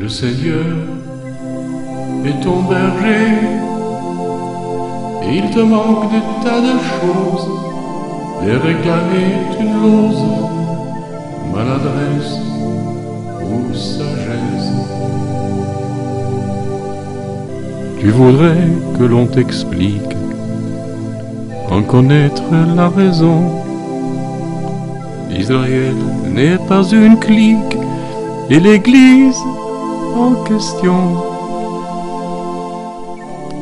Le Seigneur est ton berger, et il te manque des tas de choses. Les réclamer une lose, maladresse ou sagesse. Tu voudrais que l'on t'explique, en connaître la raison. Israël n'est pas une clique, et l'Église en question,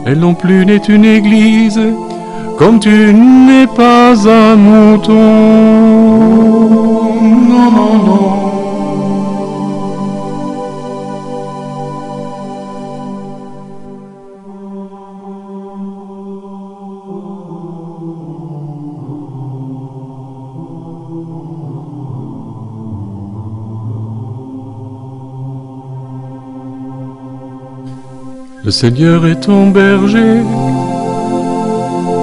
elle non plus n'est une église, comme tu n'es pas un mouton. Non, non, non. Le Seigneur est ton berger,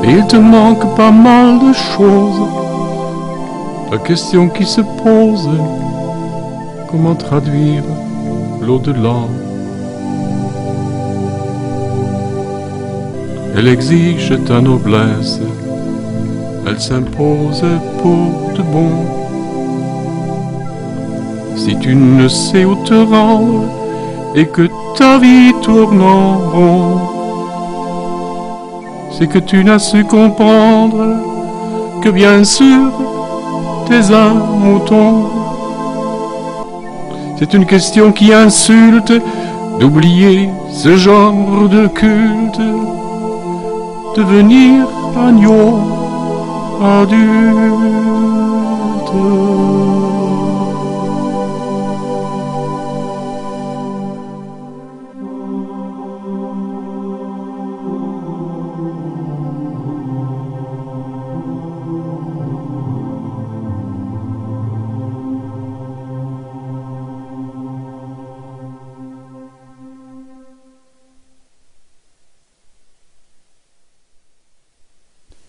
et il te manque pas mal de choses. La question qui se pose, comment traduire l'au-delà? Elle exige ta noblesse, elle s'impose pour de bon. Si tu ne sais où te rendre, et que ta vie tourne en rond, c'est que tu n'as su comprendre que bien sûr t'es un mouton. C'est une question qui insulte d'oublier ce genre de culte, devenir agneau adulte.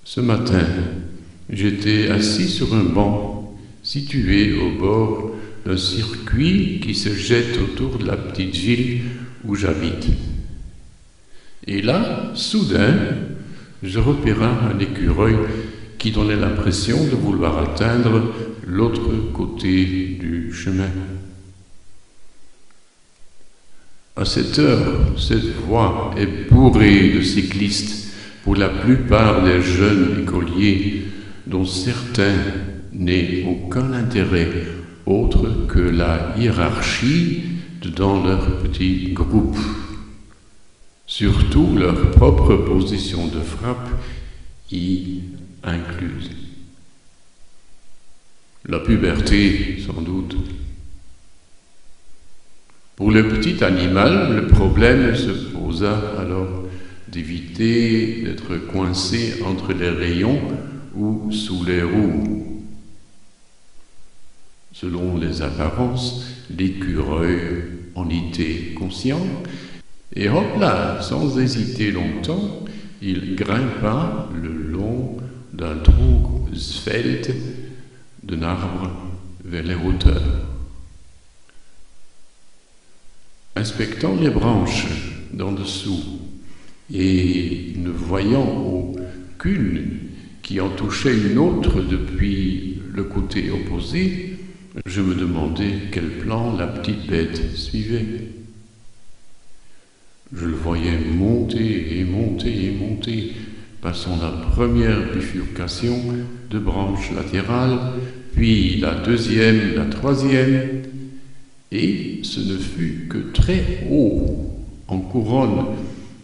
Ce matin, j'étais assis sur un banc situé au bord d'un circuit qui se jette autour de la petite ville où j'habite. Et là, soudain, je repérai un écureuil qui donnait l'impression de vouloir atteindre l'autre côté du chemin. À cette heure, cette voie est bourrée de cyclistes, pour la plupart des jeunes écoliers, dont certains n'aient aucun intérêt autre que la hiérarchie dans leur petit groupe, surtout leur propre position de frappe y incluse. La puberté, sans doute. Pour le petit animal, le problème se posa alors d'éviter d'être coincé entre les rayons ou sous les roues. Selon les apparences, l'écureuil en était conscient, et hop là, sans hésiter longtemps, il grimpa le long d'un tronc svelte d'un arbre vers les hauteurs. Inspectant les branches d'en dessous, et ne voyant aucune qui en touchait une autre depuis le côté opposé, je me demandais quel plan la petite bête suivait. Je le voyais monter et monter et monter, passant la première bifurcation de branches latérales, puis la deuxième, la troisième, et ce ne fut que très haut, en couronne,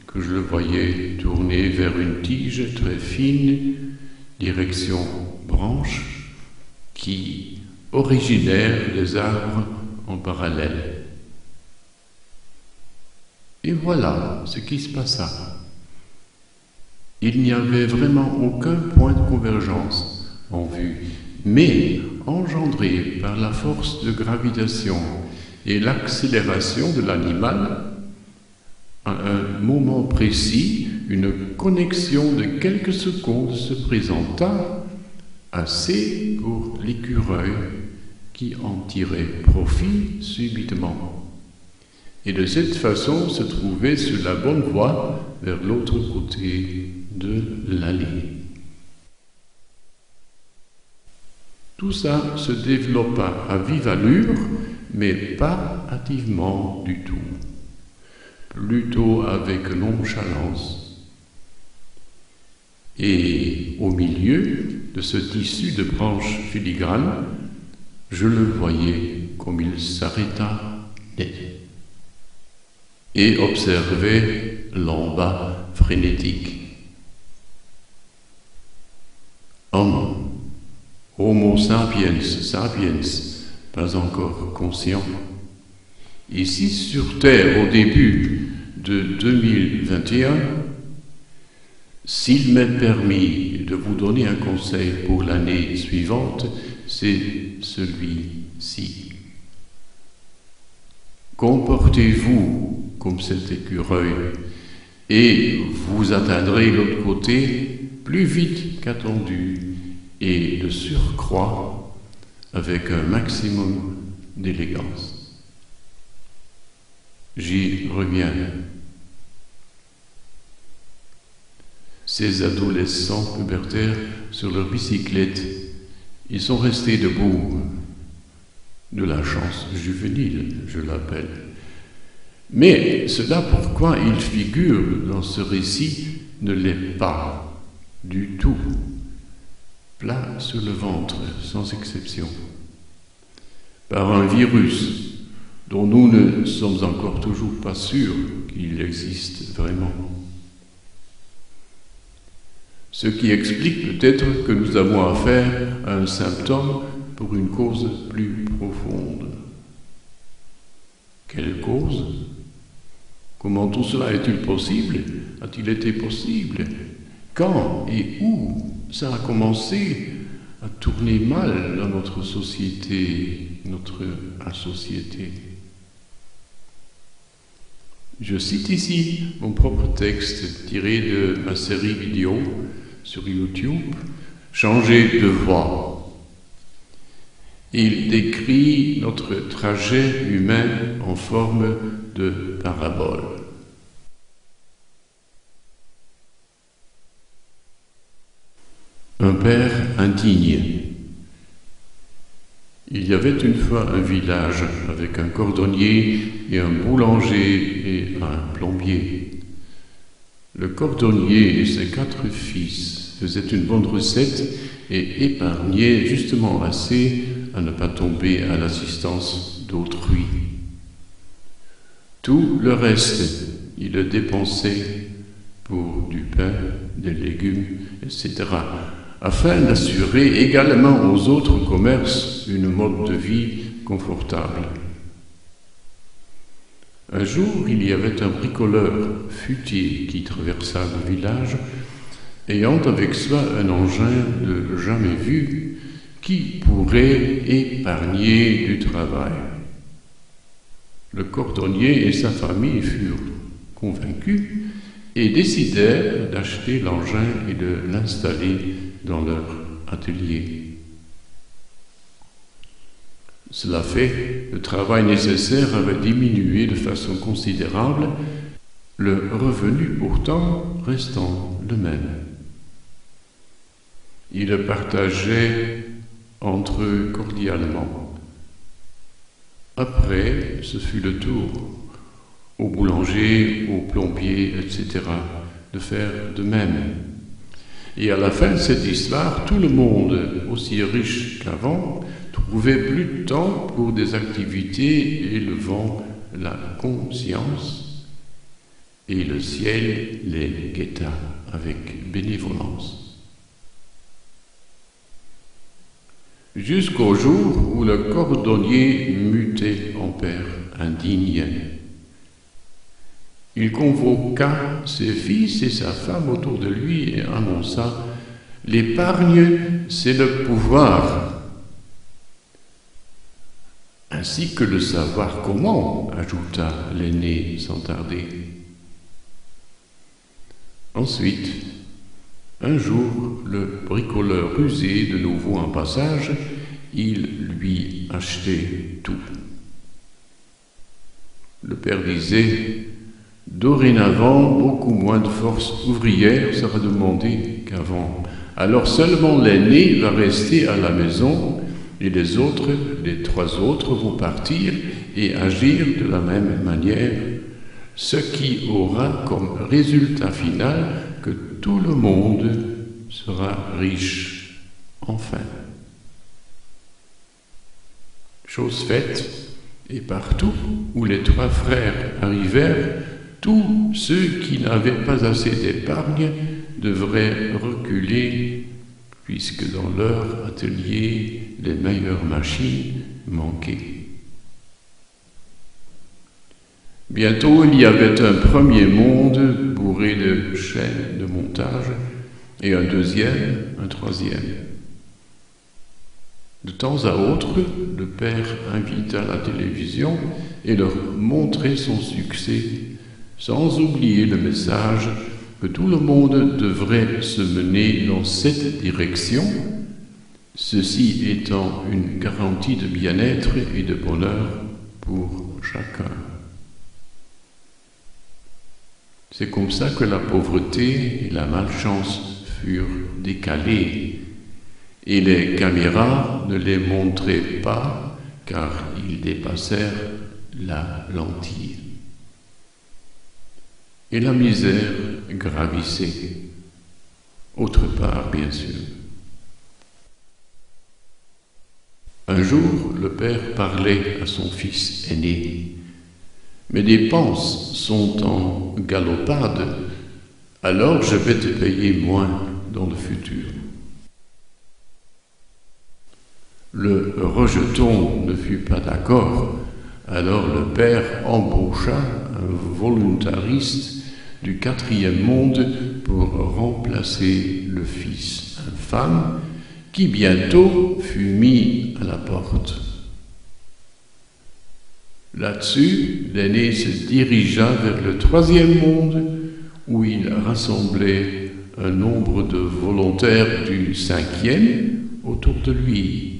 que je le voyais tourner vers une tige très fine, direction branche, qui originaire des arbres en parallèle. Et voilà ce qui se passa. Il n'y avait vraiment aucun point de convergence en vue, mais engendré par la force de gravitation et l'accélération de l'animal, à un moment précis, une connexion de quelques secondes se présenta, assez pour l'écureuil qui en tirait profit subitement. et de cette façon se trouver sur la bonne voie vers l'autre côté de l'allée. Tout ça se développa à vive allure, mais pas hâtivement du tout, plutôt avec nonchalance. Et au milieu de ce tissu de branches filigranes, je le voyais comme il s'arrêta net et observait l'en-bas frénétique. Homme, Homo sapiens sapiens, pas encore conscient. Ici sur Terre, au début de 2021, s'il m'est permis de vous donner un conseil pour l'année suivante, c'est celui-ci. Comportez-vous comme cet écureuil et vous atteindrez l'autre côté plus vite qu'attendu et de surcroît avec un maximum d'élégance. J'y reviens. Ces adolescents pubertaires sur leur bicyclette, ils sont restés debout. De la chance juvénile, je l'appelle. Mais cela pourquoi ils figurent dans ce récit ne l'est pas du tout. Plat sur le ventre, sans exception. Par un virus dont nous ne sommes encore toujours pas sûrs qu'il existe vraiment. Ce qui explique peut-être que nous avons affaire à un symptôme pour une cause plus profonde. Quelle cause? Comment tout cela est-il possible? A-t-il été possible? Quand et où ça a commencé à tourner mal dans notre société, notre société? Je cite ici mon propre texte tiré de ma série vidéo sur YouTube, Changer de voie. Il décrit notre trajet humain en forme de parabole. Un père indigne. Il y avait une fois un village avec un cordonnier et un boulanger et un plombier. Le cordonnier et ses 4 fils faisaient une bonne recette et épargnaient justement assez à ne pas tomber à l'assistance d'autrui. Tout le reste, ils le dépensaient pour du pain, des légumes, etc., afin d'assurer également aux autres commerces une mode de vie confortable. Un jour, il y avait un bricoleur futé qui traversa le village, ayant avec soi un engin de jamais vu qui pourrait épargner du travail. Le cordonnier et sa famille furent convaincus et décidèrent d'acheter l'engin et de l'installer dans leur atelier. Cela fait, le travail nécessaire avait diminué de façon considérable, le revenu pourtant restant le même. Ils le partageaient entre eux cordialement. Après, ce fut le tour au boulanger, au plombier, etc., de faire de même. Et à la fin de cette histoire, tout le monde, aussi riche qu'avant, trouvait plus de temps pour des activités élevant la conscience, et le ciel les guetta avec bénévolence. Jusqu'au jour où le cordonnier mutait en père indigne. Il convoqua ses fils et sa femme autour de lui et annonça « L'épargne, c'est le pouvoir !» ainsi que le savoir comment, ajouta l'aîné sans tarder. Ensuite, un jour, le bricoleur rusé de nouveau en passage, il lui achetait tout. Le père disait, dorénavant, beaucoup moins de force ouvrière sera demandée qu'avant. Alors seulement l'aîné va rester à la maison et les 3 autres vont partir et agir de la même manière, ce qui aura comme résultat final que tout le monde sera riche, enfin. Chose faite, et partout où les 3 frères arrivèrent, tous ceux qui n'avaient pas assez d'épargne devraient reculer, puisque dans leur atelier, les meilleures machines manquaient. Bientôt, il y avait un premier monde bourré de chaînes de montage, et un deuxième, un troisième. De temps à autre, le père invita la télévision et leur montrait son succès, sans oublier le message que tout le monde devrait se mener dans cette direction, ceci étant une garantie de bien-être et de bonheur pour chacun. C'est comme ça que la pauvreté et la malchance furent décalées, et les caméras ne les montraient pas car ils dépassèrent la lentille. Et la misère gravissait, autre part bien sûr. Un jour, le père parlait à son fils aîné. « Mes dépenses sont en galopade, alors je vais te payer moins dans le futur. » Le rejeton ne fut pas d'accord, alors le père embaucha un volontariste du 4e monde pour remplacer le fils infâme qui bientôt fut mis à la porte. Là-dessus, l'aîné se dirigea vers le 3e monde où il rassemblait un nombre de volontaires du 5e autour de lui.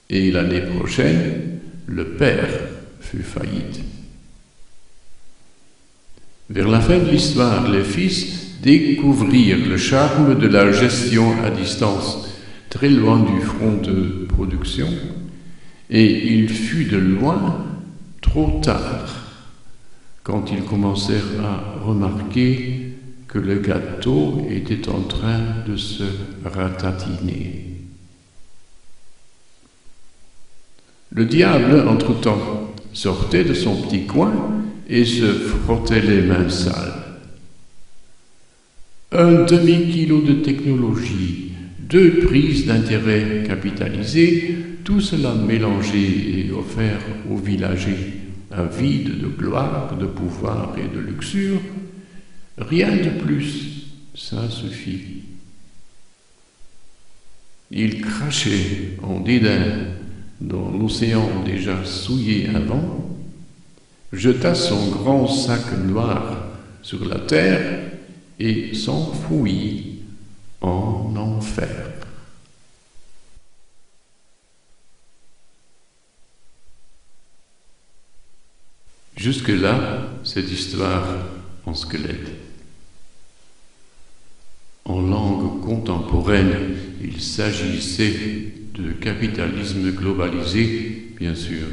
Et l'année prochaine, le père fut faillite. Vers la fin de l'histoire, les fils découvrirent le charme de la gestion à distance, très loin du front de production, et il fut de loin trop tard quand ils commencèrent à remarquer que le gâteau était en train de se ratatiner. Le diable, entre-temps, sortait de son petit coin et se frottait les mains sales. Un demi-kilo de technologie, 2 prises d'intérêt capitalisées, tout cela mélangé et offert aux villagers, avides de gloire, de pouvoir et de luxure. Rien de plus, ça suffit. Il crachait en dédain dans l'océan déjà souillé avant, jeta son grand sac noir sur la terre et s'enfouit en enfer. Jusque-là, cette histoire en squelette. En langue contemporaine, il s'agissait de capitalisme globalisé, bien sûr.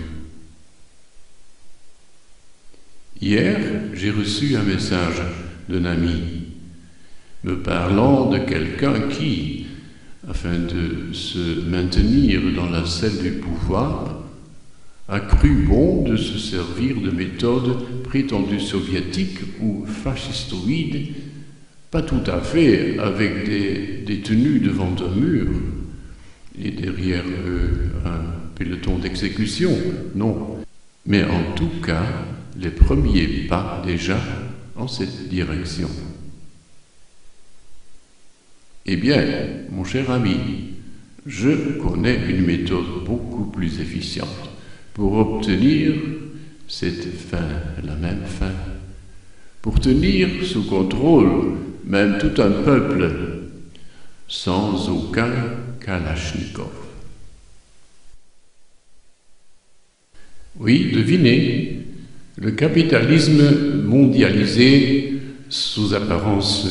Hier, j'ai reçu un message d'un ami me parlant de quelqu'un qui, afin de se maintenir dans la selle du pouvoir, a cru bon de se servir de méthodes prétendues soviétiques ou fascistoïdes, pas tout à fait avec des détenus devant un mur et derrière eux un peloton d'exécution, non, mais en tout cas les premiers pas déjà en cette direction. Eh bien, mon cher ami, je connais une méthode beaucoup plus efficiente pour obtenir cette fin, la même fin, pour tenir sous contrôle même tout un peuple sans aucun Kalachnikov. Oui, devinez, Le capitalisme mondialisé, sous apparence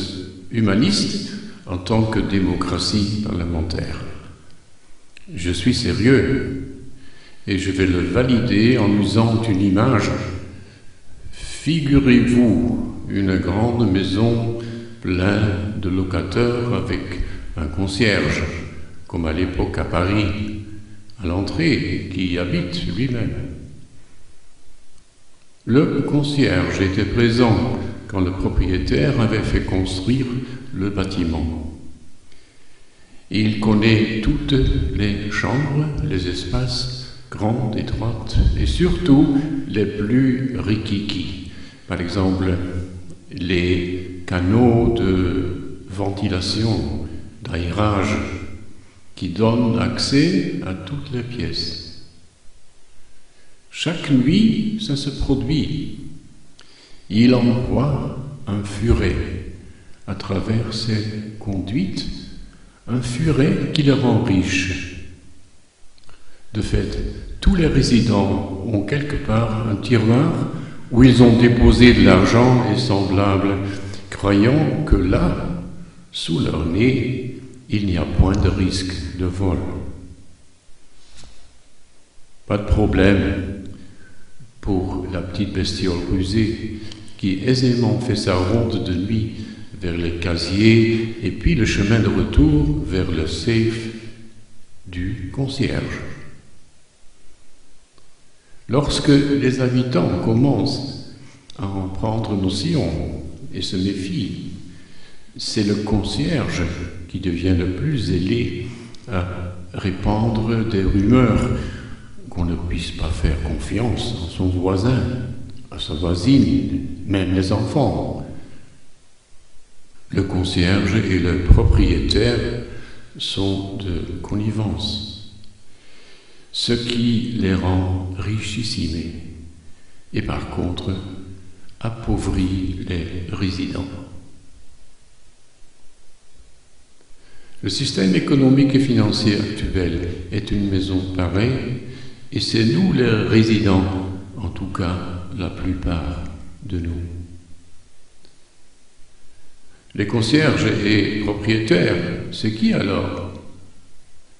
humaniste, en tant que démocratie parlementaire. Je suis sérieux et je vais le valider en usant une image. Figurez-vous une grande maison pleine de locataires avec un concierge, comme à l'époque à Paris, à l'entrée, qui y habite lui-même. Le concierge était présent quand le propriétaire avait fait construire le bâtiment. Il connaît toutes les chambres, les espaces, grandes, étroites, et surtout les plus rikiki. Par exemple, les canaux de ventilation, d'aérage, qui donnent accès à toutes les pièces. Chaque nuit, ça se produit. Il envoie un furet à travers ses conduites, un furet qui le rend riche. De fait, tous les résidents ont quelque part un tiroir où ils ont déposé de l'argent et semblables, croyant que là, sous leur nez, il n'y a point de risque de vol. Pas de problème pour la petite bestiole rusée qui aisément fait sa ronde de nuit vers les casiers et puis le chemin de retour vers le safe du concierge. Lorsque les habitants commencent à en prendre notion et se méfient, c'est le concierge qui devient le plus zélé à répandre des rumeurs qu'on ne puisse pas faire confiance à son voisin, à sa voisine, même les enfants. Le concierge et le propriétaire sont de connivence, ce qui les rend richissimés et par contre appauvrit les résidents. Le système économique et financier actuel est une maison pareille et c'est nous les résidents, en tout cas la plupart de nous. Les concierges et propriétaires, c'est qui alors?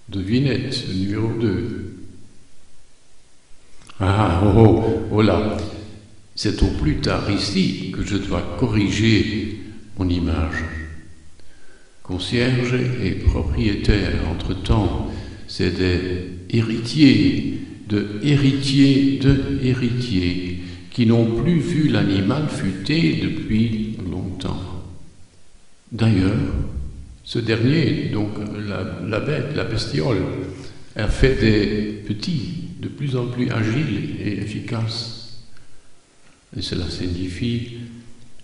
Devinette numéro 2. Oh là, c'est au plus tard ici que je dois corriger mon image. Concierge et propriétaire, entre-temps, c'est des héritiers de héritiers qui n'ont plus vu l'animal futé depuis longtemps. D'ailleurs, ce dernier, donc la bête, la bestiole, a fait des petits de plus en plus agiles et efficaces. Et cela signifie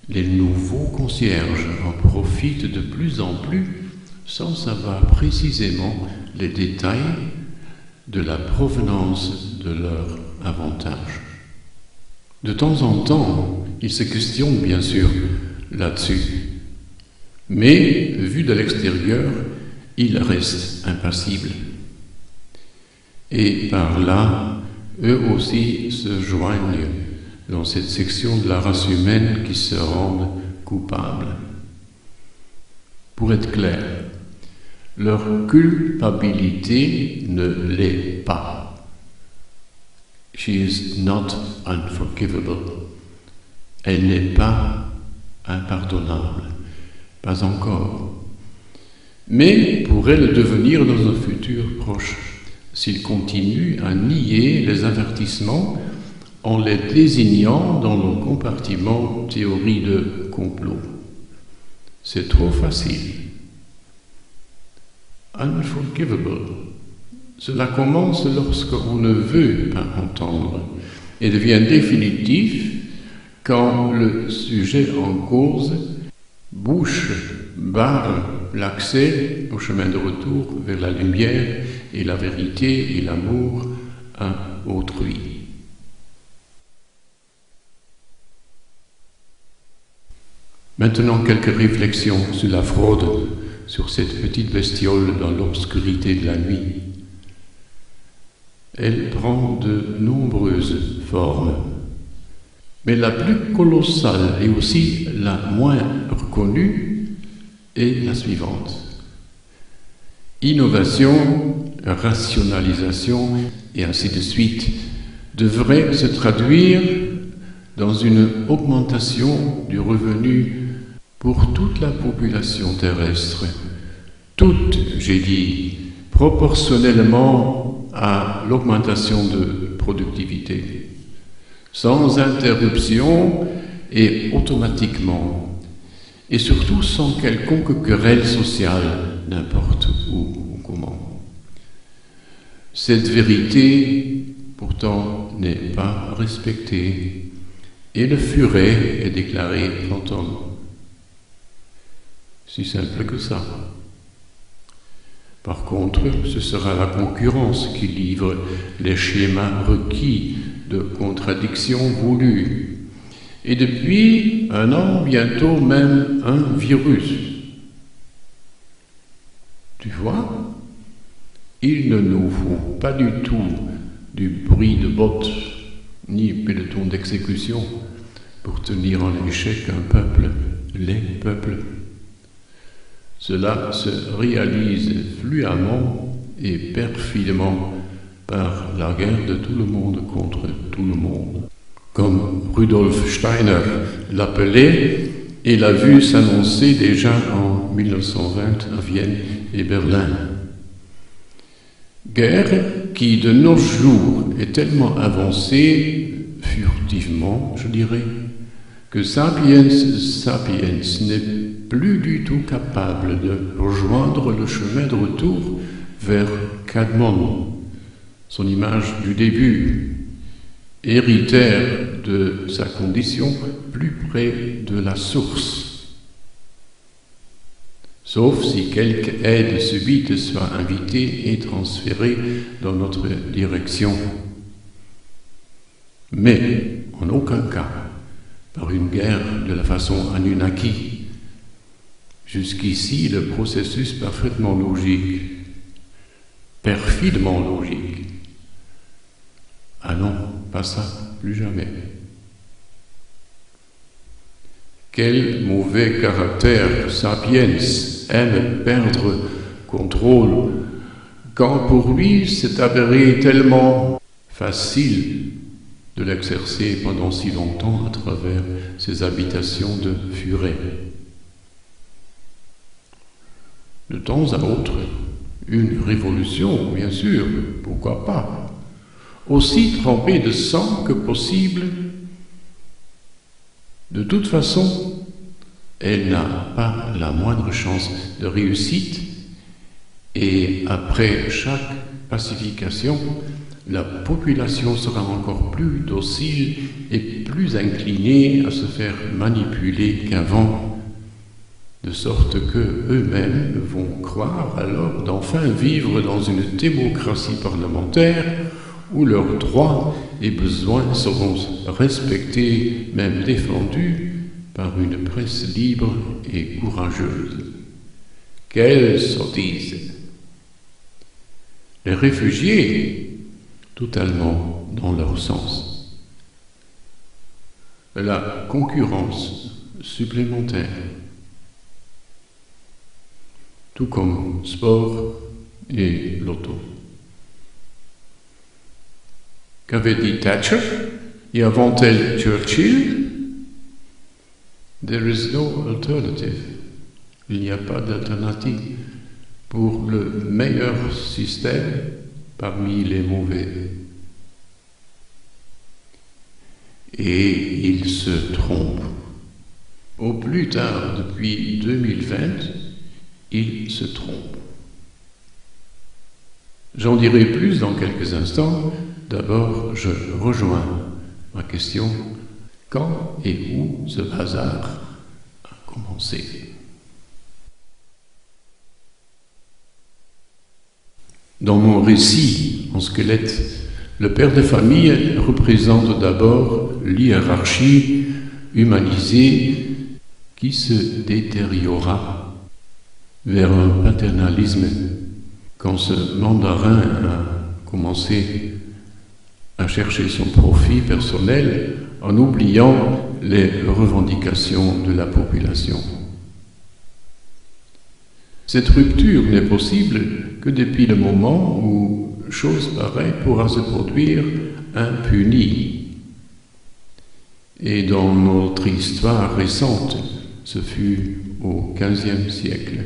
les nouveaux concierges en profitent de plus en plus sans savoir précisément les détails de la provenance de leur avantage. De temps en temps, ils se questionnent bien sûr là-dessus, mais vu de l'extérieur, ils restent impassibles. Et par là, eux aussi se joignent dans cette section de la race humaine qui se rendent coupables. Pour être clair, leur culpabilité ne l'est pas. She is not unforgivable. Elle n'est pas impardonnable. Pas encore. Mais pourrait le devenir dans un futur proche, s'il continue à nier les avertissements en les désignant dans le compartiment théorie de complot. C'est trop facile. Unforgivable. Cela commence lorsqu'on ne veut pas entendre et devient définitif quand le sujet en cause bouche, barre l'accès au chemin de retour vers la lumière et la vérité et l'amour à autrui. Maintenant, quelques réflexions sur la fraude, sur cette petite bestiole dans l'obscurité de la nuit. Elle prend de nombreuses formes. Mais la plus colossale et aussi la moins reconnue est la suivante. Innovation, rationalisation et ainsi de suite devraient se traduire dans une augmentation du revenu pour toute la population terrestre. Toute, j'ai dit, proportionnellement à l'augmentation de productivité, sans interruption et automatiquement, et surtout sans quelconque querelle sociale, n'importe où ou comment. Cette vérité, pourtant, n'est pas respectée, et le furet est déclaré fantôme. Si simple que ça. Par contre, ce sera la concurrence qui livre les schémas requis de contradictions voulues. Et depuis un an, bientôt même un virus. Tu vois, il ne nous faut pas du tout du bruit de bottes, ni peloton d'exécution pour tenir en échec un peuple, les peuples. Cela se réalise fluemment et perfidement par la guerre de tout le monde contre tout le monde. Comme Rudolf Steiner l'appelait et l'a vu s'annoncer déjà en 1920 à Vienne et Berlin. Guerre qui de nos jours est tellement avancée, furtivement je dirais, que Sapiens Sapiens n'est plus du tout capable de rejoindre le chemin de retour vers Cadmon, son image du début, héritaire de sa condition plus près de la source. Sauf si quelque aide subite soit invitée et transférée dans notre direction. Mais en aucun cas par une guerre de la façon Anunnaki. Jusqu'ici, le processus parfaitement logique, perfidement logique. Ah non, pas ça, plus jamais. Quel mauvais caractère Sapiens aime perdre contrôle, quand pour lui c'est avéré tellement facile de l'exercer pendant si longtemps à travers ses habitations de furet. De temps à autre, une révolution, bien sûr, pourquoi pas, aussi trempée de sang que possible. De toute façon, elle n'a pas la moindre chance de réussite, et après chaque pacification, la population sera encore plus docile et plus inclinée à se faire manipuler qu'avant, de sorte que eux-mêmes vont croire alors d'enfin vivre dans une démocratie parlementaire où leurs droits et besoins seront respectés, même défendus, par une presse libre et courageuse. Quelle sottise! Les réfugiés, totalement dans leur sens. La concurrence supplémentaire, tout comme sport et loto. Qu'avait dit Thatcher et avant elle Churchill? There is no alternative. Il n'y a pas d'alternative pour le meilleur système parmi les mauvais. Et il se trompe. Au plus tard, depuis 2020, il se trompe. J'en dirai plus dans quelques instants. D'abord, je rejoins ma question. Quand et où ce bazar a commencé? Dans mon récit en squelette, le père de famille représente d'abord l'hiérarchie humanisée qui se détériora vers un paternalisme quand ce mandarin a commencé à chercher son profit personnel en oubliant les revendications de la population. Cette rupture n'est possible que depuis le moment où chose pareille pourra se produire impunie. Et dans notre histoire récente, ce fut au XVe siècle.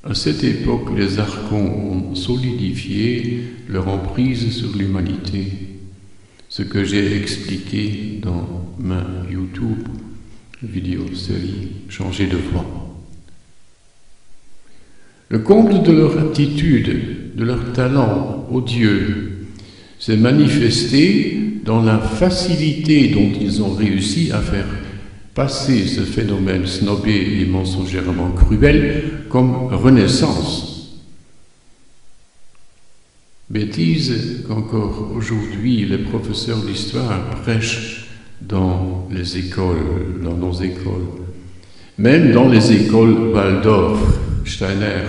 À cette époque, les archons ont solidifié leur emprise sur l'humanité, ce que j'ai expliqué dans ma YouTube vidéo-série « Changer de voix ». Le comble de leur aptitude, de leur talent au Dieu, s'est manifesté dans la facilité dont ils ont réussi à faire passer ce phénomène snobé et mensongèrement cruel comme renaissance. Bêtise qu'encore aujourd'hui les professeurs d'histoire prêchent dans les écoles, dans nos écoles, même dans les écoles Waldorf, Steiner.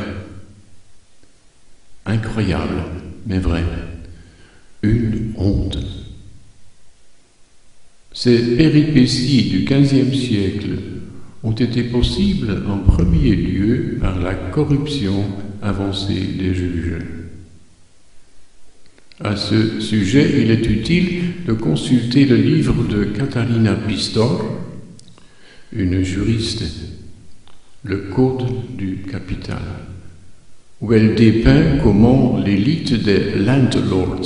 Incroyable, mais vrai. Une honte. Ces péripéties du XVe siècle ont été possibles en premier lieu par la corruption avancée des juges. À ce sujet, il est utile de consulter le livre de Katharina Pistor, une juriste, Le Code du capital, où elle dépeint comment l'élite des landlords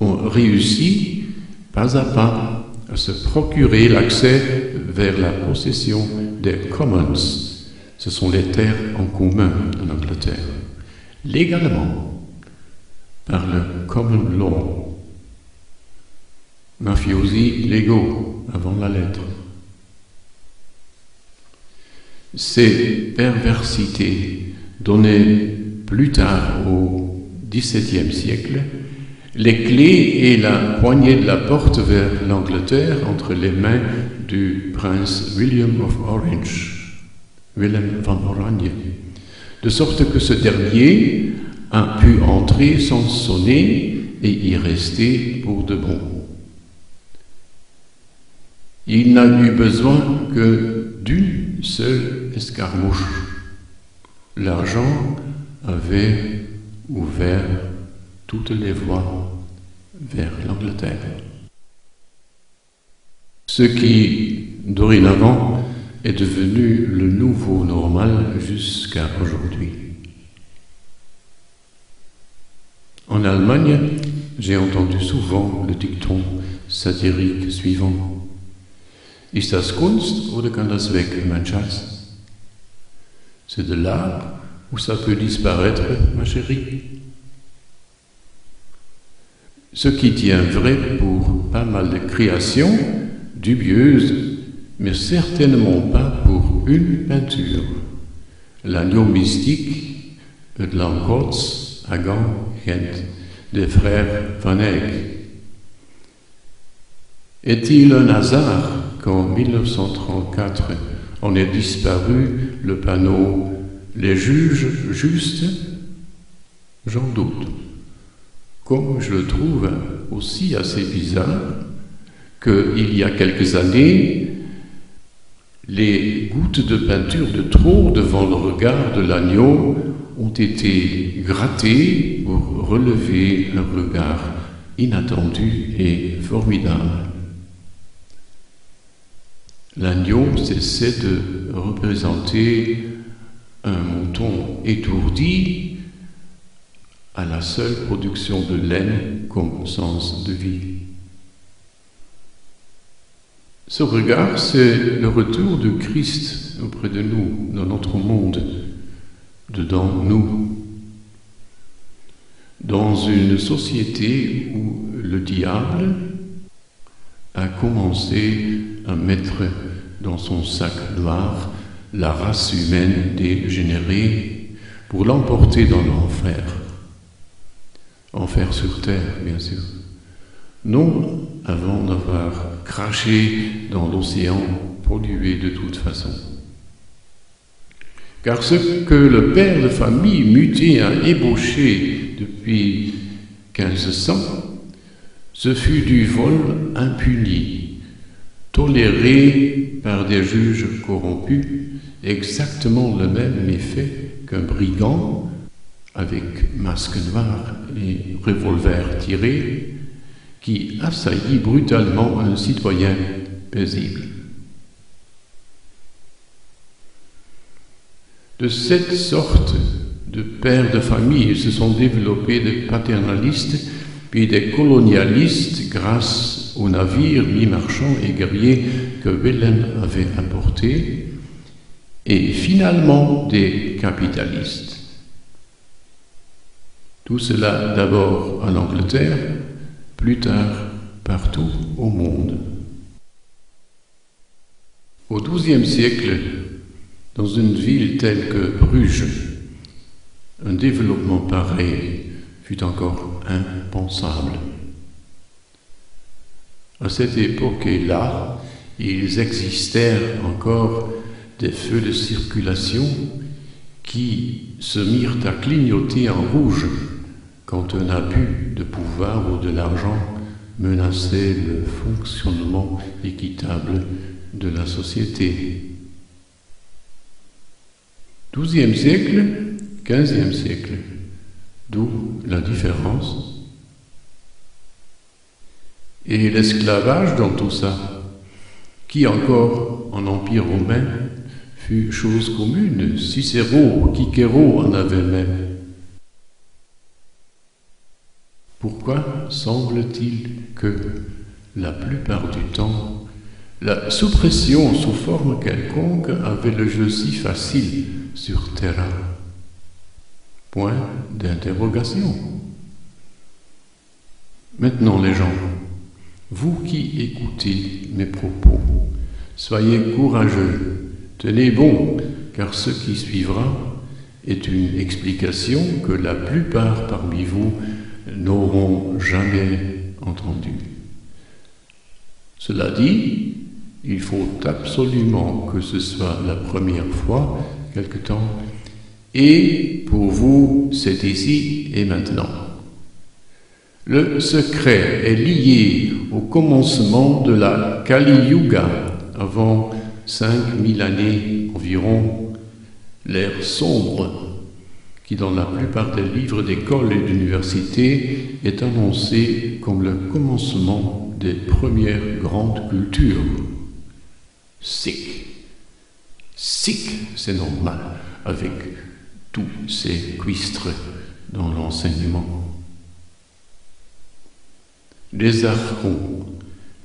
ont réussi, pas à pas, à se procurer l'accès vers la possession des commons. Ce sont les terres en commun en Angleterre, légalement, par le common law. Mafiosi légaux, avant la lettre. Ces perversités donnaient plus tard au XVIIe siècle les clés et la poignée de la porte vers l'Angleterre entre les mains du prince William of Orange, Willem van Oranje, de sorte que ce dernier a pu entrer sans sonner et y rester pour de bon. Il n'a eu besoin que d'une seule escarmouche. L'argent avait ouvert toutes les voies vers l'Angleterre. Ce qui, dorénavant, est devenu le nouveau normal jusqu'à aujourd'hui. En Allemagne, j'ai entendu souvent le dicton satirique suivant: Ist das Kunst oder kann das weg, mein Schatz? C'est de l'art ou ça peut disparaître, ma chérie? Ce qui tient vrai pour pas mal de créations dubieuses, mais certainement pas pour une peinture. L'agneau mystique de l'Angkotz à Gand, Gent, des frères Van Eyck. Est-il un hasard qu'en 1934 en ait disparu le panneau « Les juges justes » J'en doute. Comme je le trouve aussi assez bizarre qu'il y a quelques années, les gouttes de peinture de trop devant le regard de l'agneau ont été grattées pour relever un regard inattendu et formidable. L'agneau cessait de représenter un mouton étourdi à la seule production de laine comme sens de vie. Ce regard, c'est le retour de Christ auprès de nous, dans notre monde, dedans nous. Dans une société où le diable a commencé à mettre dans son sac noir la race humaine dégénérée pour l'emporter dans l'enfer. Enfer sur terre, bien sûr. Non avant d'avoir craché dans l'océan pollué de toute façon. Car ce que le père de famille muté a ébauché depuis 1500, Ce fut du vol impuni, toléré par des juges corrompus, exactement le même effet qu'un brigand avec masque noir et revolver tiré qui assaillit brutalement un citoyen paisible. De cette sorte de pères de famille se sont développés des paternalistes puis des colonialistes grâce aux navires mi-marchands et guerriers que Wilhelm avait apportés, et finalement des capitalistes. Tout cela d'abord en Angleterre, plus tard partout au monde. Au XIIe siècle, dans une ville telle que Bruges, un développement pareil fut encore impensable. À cette époque-là, il existèrent encore des feux de circulation qui se mirent à clignoter en rouge quand un abus de pouvoir ou de l'argent menaçait le fonctionnement équitable de la société. XIIe siècle, XVe siècle, d'où la différence. Et l'esclavage dans tout ça, qui encore en Empire romain fut chose commune, Cicéro, Cicéro en avait même. Pourquoi semble-t-il que, la plupart du temps, la suppression sous forme quelconque avait le jeu si facile sur terrain? Point d'interrogation. Maintenant les gens, vous qui écoutez mes propos, soyez courageux, tenez bon, car ce qui suivra est une explication que la plupart parmi vous n'auront jamais entendue. Cela dit, il faut absolument que ce soit la première fois, quelque temps, et pour vous, c'est ici et maintenant. Le secret est lié au commencement de la Kali Yuga, avant 5000 années environ, l'ère sombre, qui dans la plupart des livres d'école et d'université est annoncé comme le commencement des premières grandes cultures. Sikh, c'est normal, avec tous ces cuistres dans l'enseignement. Les Archons,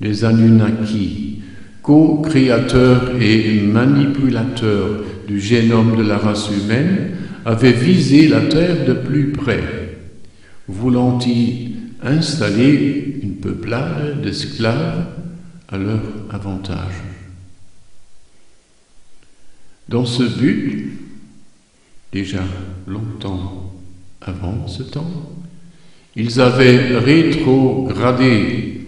les Anunnaki, co-créateurs et manipulateurs du génome de la race humaine, avaient visé la Terre de plus près, voulant y installer une peuplade d'esclaves à leur avantage. Dans ce but, déjà longtemps avant ce temps, ils avaient rétrogradé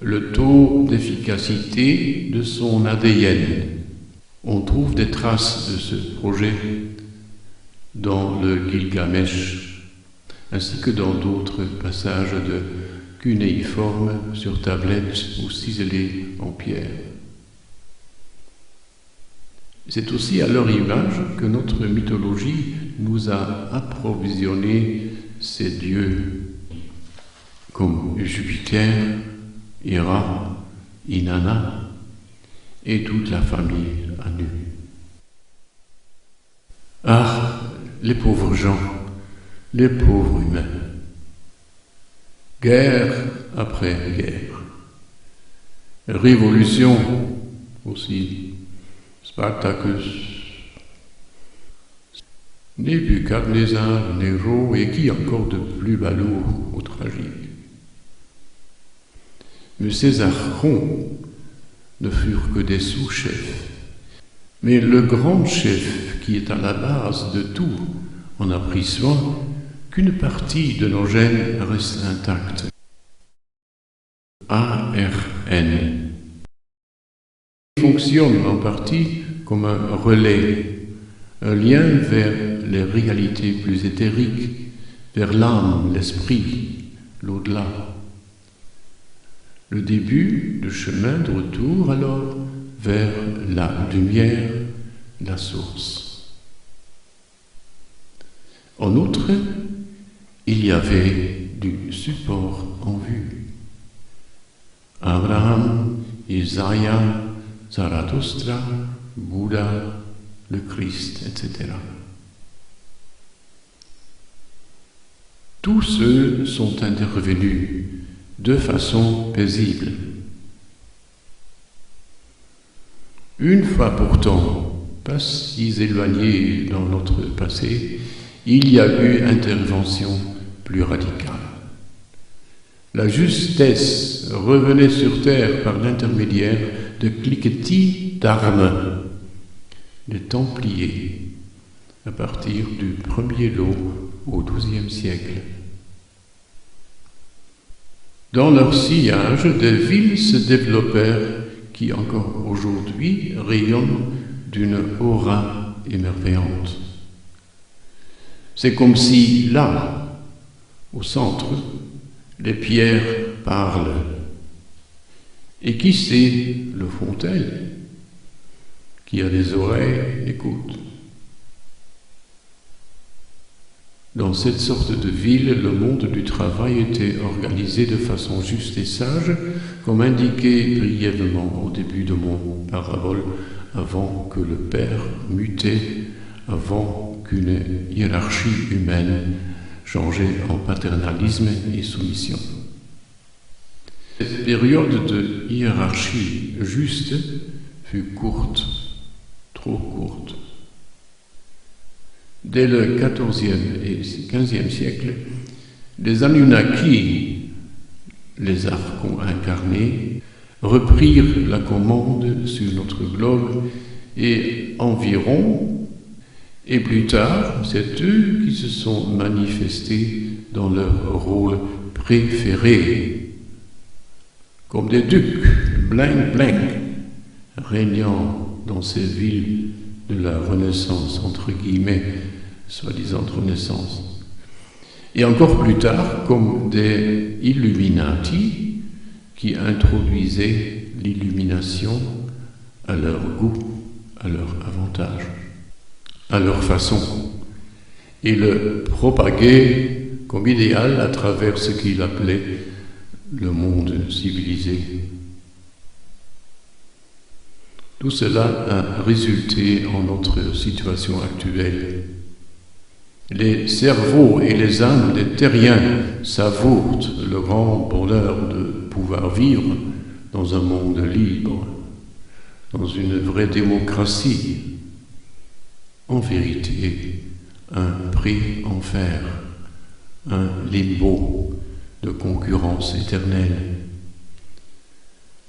le taux d'efficacité de son ADN. On trouve des traces de ce projet dans le Gilgamesh, ainsi que dans d'autres passages de cunéiformes sur tablettes ou ciselés en pierre. C'est aussi à leur image que notre mythologie nous a approvisionné ces dieux comme Jupiter, Hera, Inanna et toute la famille Anu. Ah, les pauvres gens, les pauvres humains. Guerre après guerre. Révolution aussi. Spartacus, Nebuchadnezzar, Néro et qui encore de plus balourd ou tragique. Mais ces archons ne furent que des sous-chefs. Mais le grand chef qui est à la base de tout en a pris soin qu'une partie de nos gènes reste intacte. ARN fonctionne en partie comme un relais, un lien vers les réalités plus éthériques, vers l'âme, l'esprit, l'au-delà. Le début du chemin de retour alors vers la lumière, la source. En outre, il y avait du support en vue. Abraham, Isaïe, Zarathustra, Bouddha, le Christ, etc. Tous ceux sont intervenus de façon paisible. Une fois pourtant, pas si éloigné dans notre passé, il y a eu intervention plus radicale. La justesse revenait sur terre par l'intermédiaire de cliquetis d'armes, les Templiers, à partir du premier lot au XIIe siècle. Dans leur sillage, des villes se développèrent qui encore aujourd'hui rayonnent d'une aura émerveillante. C'est comme si là, au centre, les pierres parlent. Et qui sait le font-elles? Qui a des oreilles, écoute. Dans cette sorte de ville, le monde du travail était organisé de façon juste et sage, comme indiqué brièvement au début de mon parabole, avant que le Père mutait, avant qu'une hiérarchie humaine changeait en paternalisme et soumission. Cette période de hiérarchie juste fut courte, trop courte. Dès le XIVe et XVe siècle, les Anunnaki, les archons incarnés, reprirent la commande sur notre globe et plus tard, c'est eux qui se sont manifestés dans leur rôle préféré, comme des ducs, bling bling, régnant dans ces villes de la Renaissance, entre guillemets, soi-disant Renaissance. Et encore plus tard, comme des Illuminati qui introduisaient l'illumination à leur goût, à leur avantage, à leur façon, et le propagaient comme idéal à travers ce qu'il appelait le monde civilisé. Tout cela a résulté en notre situation actuelle. Les cerveaux et les âmes des terriens savourent le grand bonheur de pouvoir vivre dans un monde libre, dans une vraie démocratie. En vérité, un pré-enfer, un limbo de concurrence éternelle,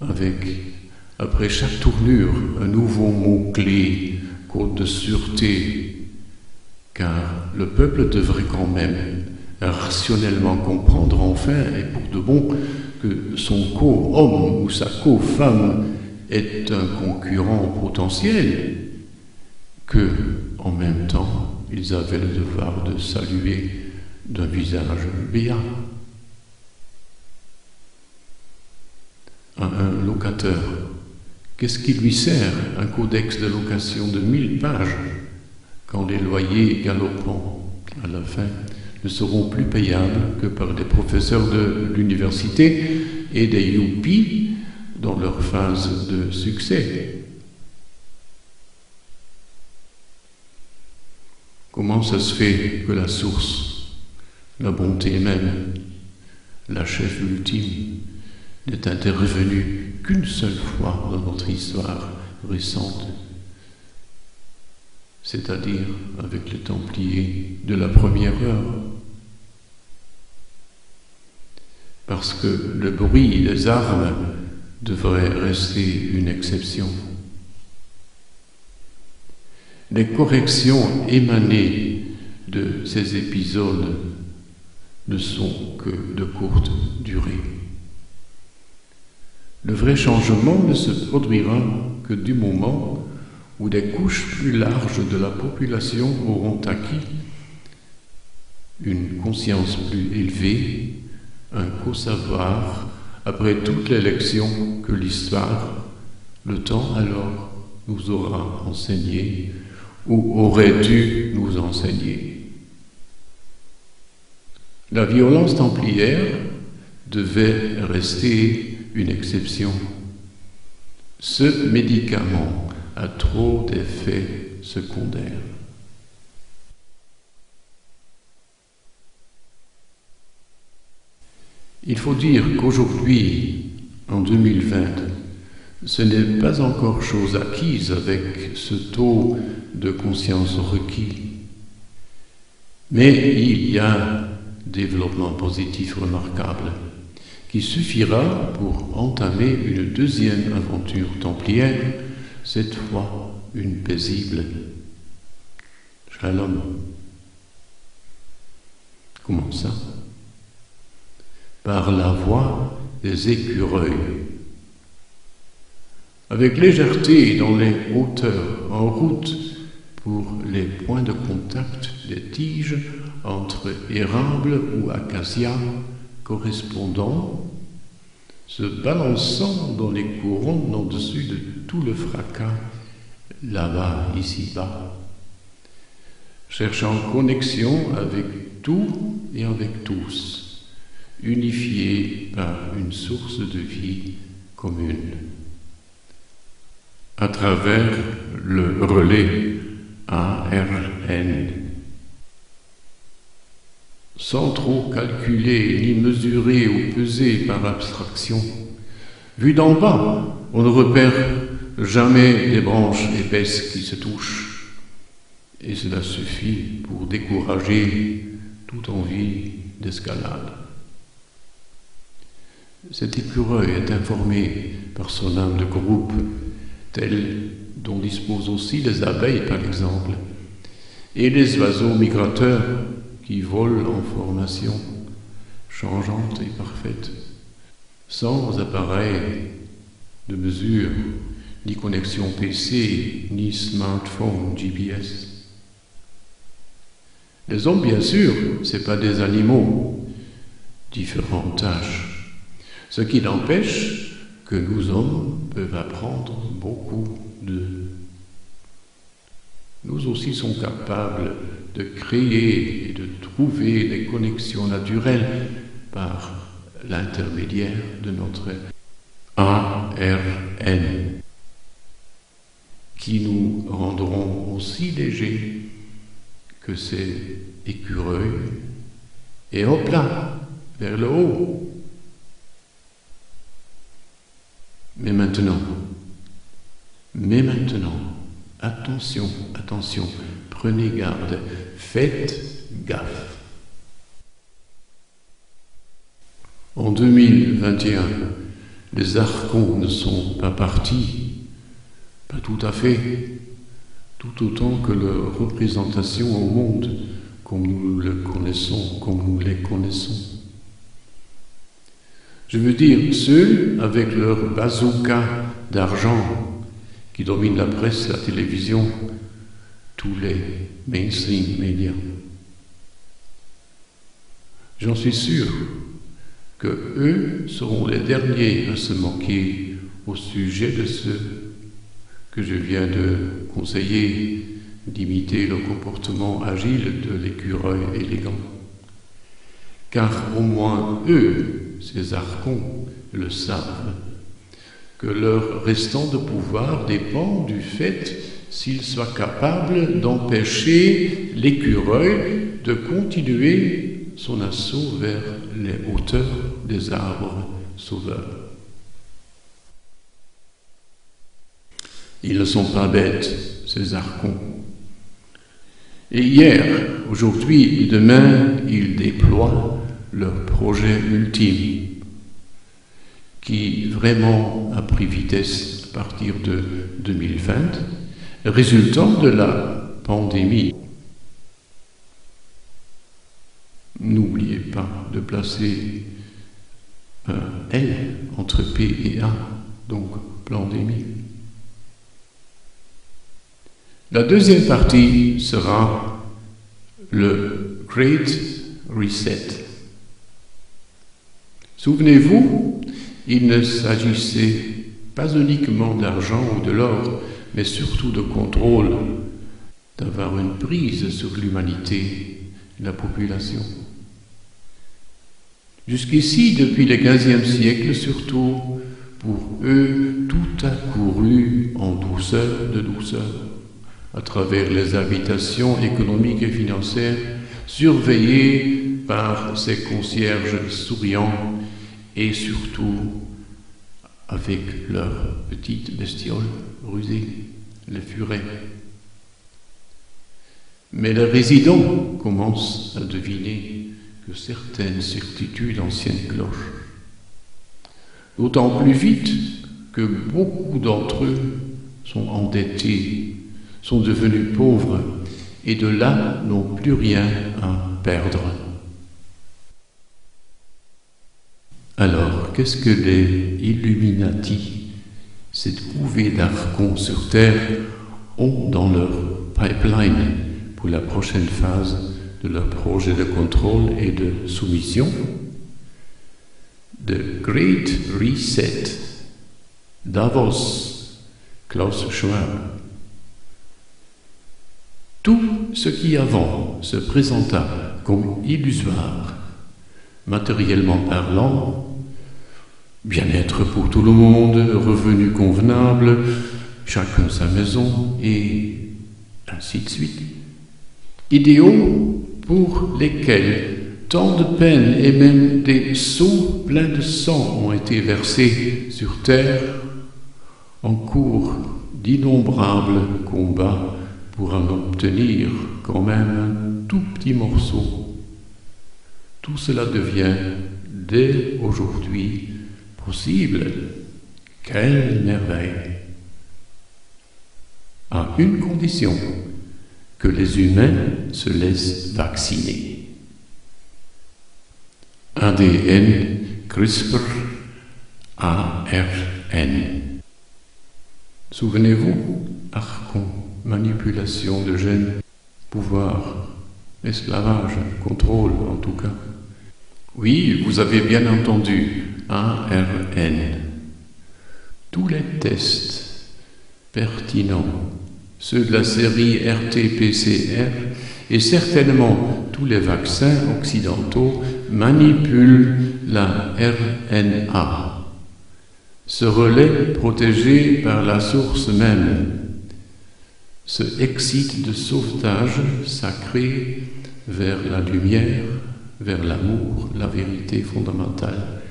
avec après chaque tournure, un nouveau mot-clé, code de sûreté, car le peuple devrait quand même rationnellement comprendre enfin et pour de bon que son co-homme ou sa co-femme est un concurrent potentiel, que, en même temps, ils avaient le devoir de saluer d'un visage béat. À un locateur, qu'est-ce qui lui sert un codex de location de 1000 pages quand les loyers galopants, à la fin, ne seront plus payables que par des professeurs de l'université et des yuppies dans leur phase de succès? Comment ça se fait que la source, la bonté même, la chef ultime, n'est intervenue qu'une seule fois dans notre histoire récente, c'est-à-dire avec les Templiers de la première heure? Parce que le bruit des armes devrait rester une exception. Les corrections émanées de ces épisodes ne sont que de courte durée. Le vrai changement ne se produira que du moment où des couches plus larges de la population auront acquis une conscience plus élevée, un co-savoir après toutes les lections que l'histoire, le temps alors, nous aura enseignées ou aurait dû nous enseigner. La violence templière devait rester une exception. Ce médicament a trop d'effets secondaires. Il faut dire qu'aujourd'hui, en 2020, ce n'est pas encore chose acquise avec ce taux de conscience requis. Mais il y a un développement positif remarquable qui suffira pour entamer une deuxième aventure templière, cette fois une paisible. Shalom. Comment ça? Par la voie des écureuils. Avec légèreté dans les hauteurs, en route pour les points de contact des tiges entre érables ou acacias correspondants, se balançant dans les couronnes en-dessus de tout le fracas, là-bas, ici-bas, cherchant connexion avec tout et avec tous, unifiés par une source de vie commune. À travers le relais ARN. Sans trop calculer ni mesurer ou peser par abstraction. Vu d'en bas, on ne repère jamais des branches épaisses qui se touchent. Et cela suffit pour décourager toute envie d'escalade. Cet écureuil est informé par son âme de groupe, tel dont disposent aussi les abeilles par exemple, et les oiseaux migrateurs qui volent en formation changeante et parfaite, sans appareil de mesure, ni connexion PC, ni smartphone GPS. Les hommes, bien sûr, ce n'est pas des animaux, différentes tâches, ce qui n'empêche que nous hommes peuvent apprendre beaucoup d'eux. Nous aussi sommes capables de créer et de trouver des connexions naturelles par l'intermédiaire de notre ARN, qui nous rendront aussi légers que ces écureuils, et hop là, vers le haut. Mais maintenant, attention, prenez garde, faites gaffe. En 2021, les archons ne sont pas partis, pas tout à fait, tout autant que leur représentation au monde, comme nous les connaissons. Je veux dire ceux avec leur bazooka d'argent qui dominent la presse, la télévision, tous les mainstream médias. J'en suis sûr que eux seront les derniers à se moquer au sujet de ceux que je viens de conseiller d'imiter le comportement agile de l'écureuil élégant. Car au moins eux, ces archons, le savent, que leur restant de pouvoir dépend du fait s'ils soient capables d'empêcher l'écureuil de continuer son assaut vers les hauteurs des arbres sauveurs. Ils ne sont pas bêtes, ces archons. Et hier, aujourd'hui et demain, ils déploient leur projet ultime, qui vraiment a pris vitesse à partir de 2020, résultant de la pandémie. N'oubliez pas de placer un L entre P et A, donc pandémie. La deuxième partie sera le Great Reset. Souvenez-vous, il ne s'agissait pas uniquement d'argent ou de l'or, mais surtout de contrôle, d'avoir une prise sur l'humanité et la population. Jusqu'ici, depuis le XVe siècle surtout, pour eux, tout a couru en douceur de douceur, à travers les habitations économiques et financières, surveillées par ces concierges souriants et surtout avec leurs petites bestioles rusées, les furets. Mais les résidents commencent à deviner que certaines certitudes anciennes clochent. D'autant plus vite que beaucoup d'entre eux sont endettés, sont devenus pauvres et de là n'ont plus rien à perdre. Alors, qu'est-ce que les Illuminati, cette couvée d'archons sur Terre, ont dans leur pipeline pour la prochaine phase de leur projet de contrôle et de soumission? The Great Reset, Davos, Klaus Schwab. Tout ce qui avant se présenta comme illusoire, matériellement parlant, bien-être pour tout le monde, revenus convenables, chacun sa maison, et ainsi de suite. Idéaux pour lesquels tant de peines et même des seaux pleins de sang ont été versés sur terre en cours d'innombrables combats pour en obtenir quand même un tout petit morceau. Tout cela devient dès aujourd'hui possible. Quelle merveille! À une condition, que les humains se laissent vacciner. ADN, CRISPR, ARN. Souvenez-vous, archon, manipulation de gènes, pouvoir, esclavage, contrôle en tout cas. Oui, vous avez bien entendu, ARN. Tous les tests pertinents, ceux de la série RT-PCR et certainement tous les vaccins occidentaux manipulent la RNA, ce relais protégé par la source même, ce excite de sauvetage sacré vers la lumière, vers l'amour, la vérité fondamentale.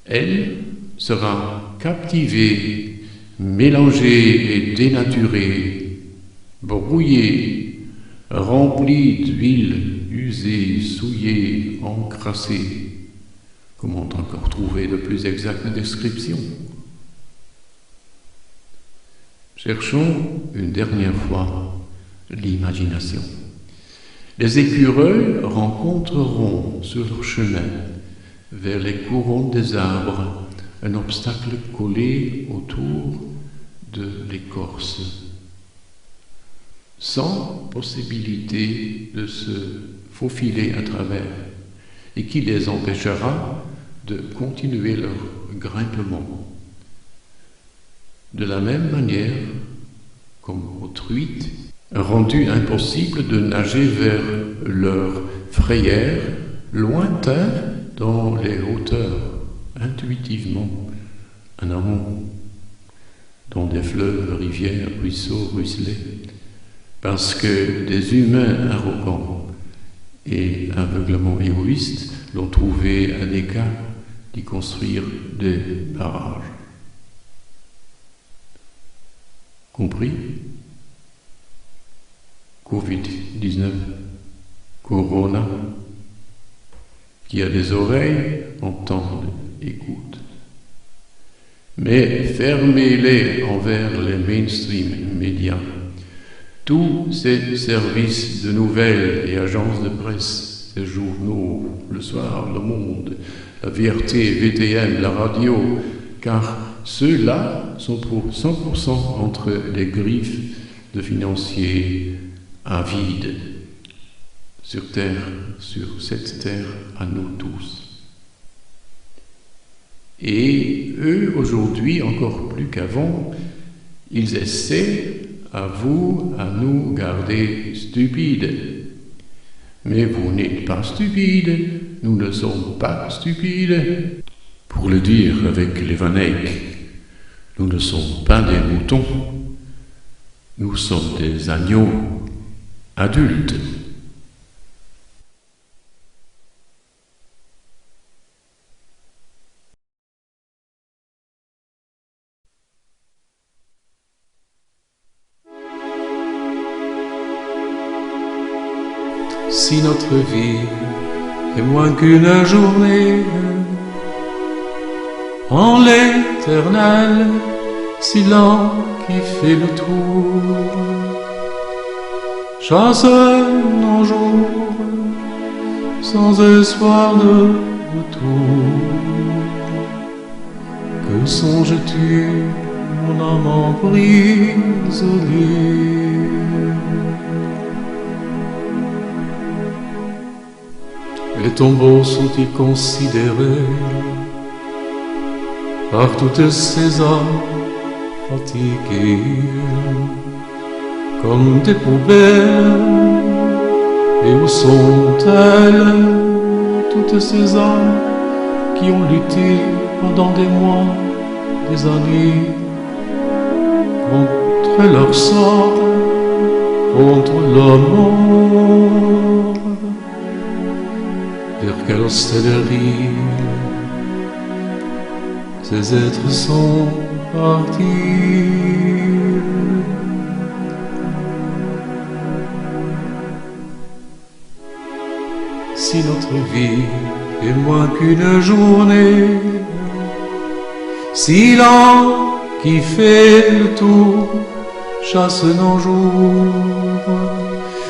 Elle sera captivée, mélangée et dénaturée, brouillée, remplie d'huile usée, souillée, encrassée. Comment encore trouver de plus exactes descriptions? Cherchons une dernière fois l'imagination. Les écureuils rencontreront sur leur chemin, vers les couronnes des arbres, un obstacle collé autour de l'écorce, sans possibilité de se faufiler à travers, et qui les empêchera de continuer leur grimpement. De la même manière, comme aux truites, rendu impossible de nager vers leur frayère lointain dans les hauteurs, intuitivement, en amont, dans des fleuves, rivières, ruisseaux, ruisselets, parce que des humains arrogants et aveuglement égoïstes l'ont trouvé un écart d'y construire des barrages. Compris? Covid-19, Corona, qui a des oreilles, entende, écoute. Mais fermez-les envers les mainstream médias. Tous ces services de nouvelles et agences de presse, ces journaux, le soir, le monde, la VRT, VTM, la radio, car ceux-là sont pour 100% entre les griffes de financiers avides sur terre, sur cette terre à nous tous. Et eux, aujourd'hui, encore plus qu'avant, ils essaient, à vous, à nous, garder stupides. Mais vous n'êtes pas stupides, nous ne sommes pas stupides. Pour le dire avec les Vanek, nous ne sommes pas des moutons, nous sommes des agneaux adultes. Si notre vie est moins qu'une journée, en l'éternel silence qui fait le tour, chasse nos jours sans espoir de retour. Que songes-tu, mon amant brisé? Les tombeaux sont-ils considérés par toutes ces âmes fatiguées comme des poubelles? Et où sont-elles, toutes ces âmes qui ont lutté pendant des mois, des années, contre leur sort, contre leur mort? Vers quelle hostellerie ces êtres sont partis? Si notre vie est moins qu'une journée, si l'an qui fait le tour chasse nos jours,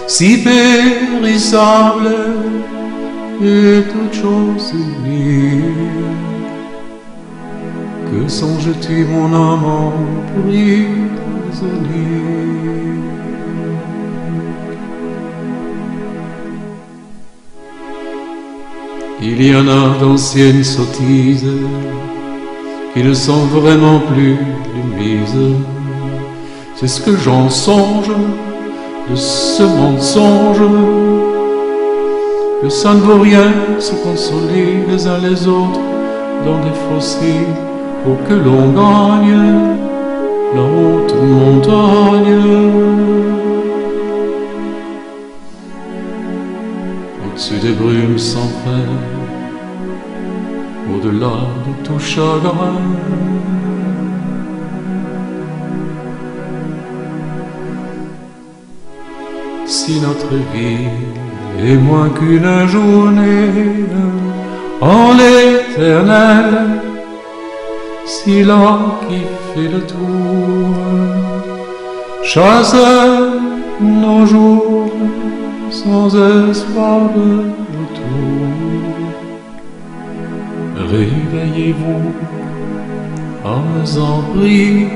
si périssable et toute chose unie, que songes-tu, mon amant prisonnier? Il y en a d'anciennes sottises qui ne sont vraiment plus lumises. C'est ce que j'en songe de ce mensonge, que ça ne vaut rien se consoler les uns les autres dans des fossés pour que l'on gagne la haute montagne. Au-dessus des brumes sans fin, au-delà de tout chagrin, si notre vie est moins qu'une journée, en l'éternel si l'an qui fait le tour chasse nos jours sans espoir de retour. Réveillez-vous, âmes en prisonniers.